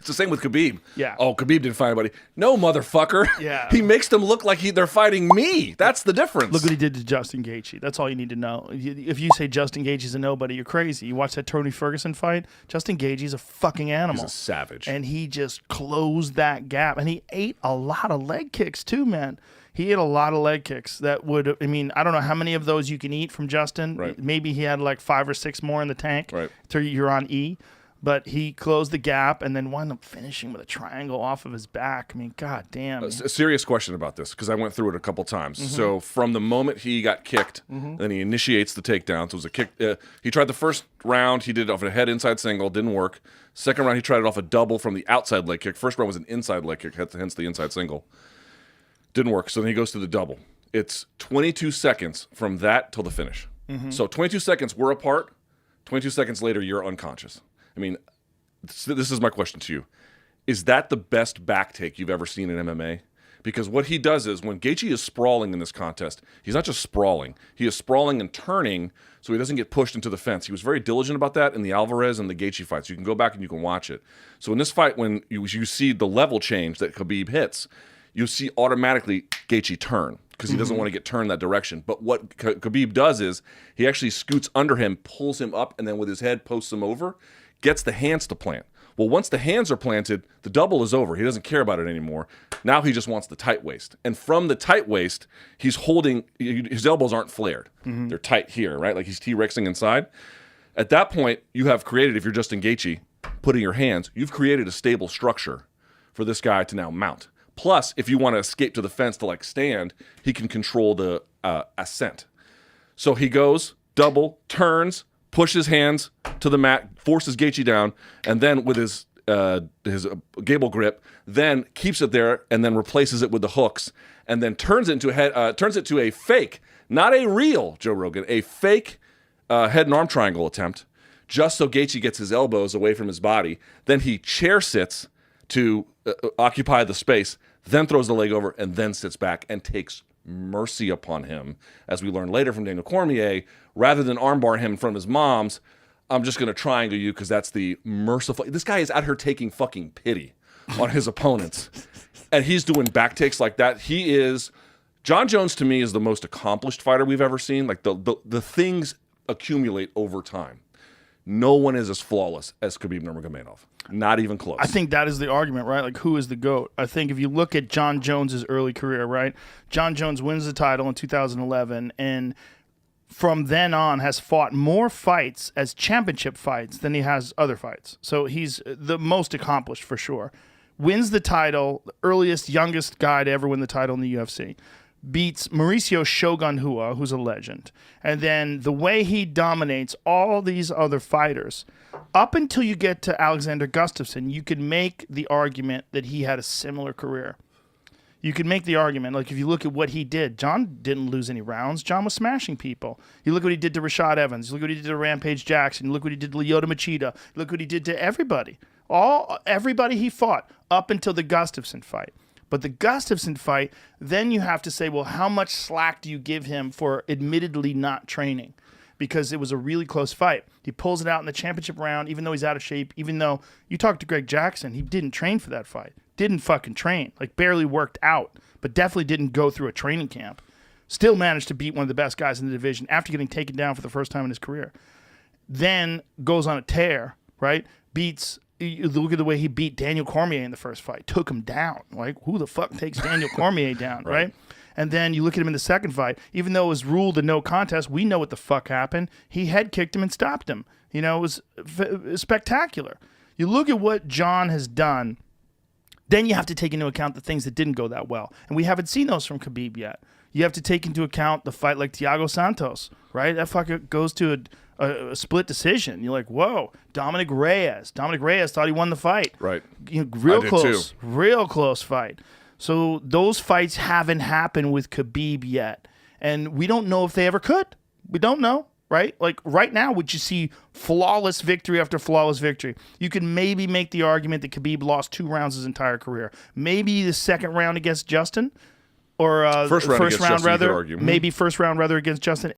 the same with Khabib. Yeah. Oh, Khabib didn't fight anybody. No, motherfucker. Yeah. He makes them look like they're fighting me. That's the difference. Look what he did to Justin Gaethje. That's all you need to know. If you say Justin Gaethje's a nobody, you're crazy. You watch that Tony Ferguson fight, Justin Gaethje's a fucking animal. He's a savage. And he just closed that gap. And he ate a lot of leg kicks too, man. He ate a lot of leg kicks that would, I mean, I don't know how many of those you can eat from Justin. Right. Maybe he had like 5 or 6 more in the tank. Right. So you're on E. But he closed the gap and then wound up finishing with a triangle off of his back. I mean, god damn. A serious question about this, because I went through it a couple times. So from the moment he got kicked, then he initiates the takedown. So it was a kick. He tried the first round. He did it off a head inside single. Didn't work. Second round, he tried it off a double from the outside leg kick. First round was an inside leg kick, hence the inside single. Didn't work. So then he goes to the double. It's 22 seconds from that till the finish. So 22 seconds, we're apart. 22 seconds later, you're unconscious. I mean, this is my question to you. Is that the best back take you've ever seen in MMA? Because what he does is when Gaethje is sprawling in this contest, he's not just sprawling. He is sprawling and turning so he doesn't get pushed into the fence. He was very diligent about that in the Alvarez and the Gaethje fights. You can go back and you can watch it. So in this fight, when you see the level change that Khabib hits, you see automatically Gaethje turn because he doesn't want to get turned that direction. But what Khabib does is he actually scoots under him, pulls him up, and then with his head posts him over, gets the hands to plant. Well, once the hands are planted, the double is over. He doesn't care about it anymore. Now he just wants the tight waist. And from the tight waist, he's holding, his elbows aren't flared. They're tight here, right? Like he's T-Rexing inside. At that point, you have created, if you're Justin Gaethje, putting your hands, you've created a stable structure for this guy to now mount. Plus, if you want to escape to the fence to like stand, he can control the ascent. So he goes, double, turns, pushes hands to the mat, forces Gaethje down, and then with his gable grip, then keeps it there and then replaces it with the hooks, and then turns it to a fake, not a real Joe Rogan, a fake head and arm triangle attempt, just so Gaethje gets his elbows away from his body. Then he chair sits to occupy the space, then throws the leg over, and then sits back and takes mercy upon him, as we learned later from Daniel Cormier. Rather than armbar him from his mom's, I'm just going to triangle you because that's the merciful. This guy is out here taking fucking pity on his opponents. And he's doing back takes like that. He is, Jon Jones to me is the most accomplished fighter we've ever seen. Like the things accumulate over time. No one is as flawless as Khabib Nurmagomedov. Not even close. I think that is the argument, right? Like, who is the GOAT? I think if you look at Jon Jones' early career, right? Jon Jones wins the title in 2011, and from then on has fought more fights as championship fights than he has other fights. So he's the most accomplished for sure. Wins the title, the earliest, youngest guy to ever win the title in the UFC. Beats Mauricio Shogun Rua, who's a legend. And then the way he dominates all these other fighters, up until you get to Alexander Gustafsson, you could make the argument that he had a similar career. You could make the argument, like if you look at what he did, Jon didn't lose any rounds. Jon was smashing people. You look what he did to Rashad Evans. You look what he did to Rampage Jackson. You look what he did to Lyoto Machida. Look what he did to everybody. Everybody he fought up until the Gustafsson fight. But the Gustafsson fight, then you have to say, well, how much slack do you give him for admittedly not training? Because it was a really close fight. He pulls it out in the championship round, even though he's out of shape, even though you talk to Greg Jackson, he didn't train for that fight. Didn't fucking train. Like, barely worked out, but definitely didn't go through a training camp. Still managed to beat one of the best guys in the division after getting taken down for the first time in his career. Then goes on a tear, right? You look at the way he beat Daniel Cormier in the first fight. Took him down. Like, who the fuck takes Daniel Cormier down, right? And then you look at him in the second fight. Even though it was ruled a no contest, we know what the fuck happened. He head kicked him and stopped him. You know, it was spectacular. You look at what Jon has done, then you have to take into account the things that didn't go that well. And we haven't seen those from Khabib yet. You have to take into account the fight like Thiago Santos, right? That fucker goes to a split decision. You're like, whoa, Dominic Reyes. Dominic Reyes thought he won the fight. Right. You know, real close. Real close fight. So those fights haven't happened with Khabib yet. And we don't know if they ever could. We don't know, right? Like right now, would you see flawless victory after flawless victory? You can maybe make the argument that Khabib lost 2 rounds his entire career. Maybe the second round against Justin. Or first round rather, Justin, maybe first round rather against Justin.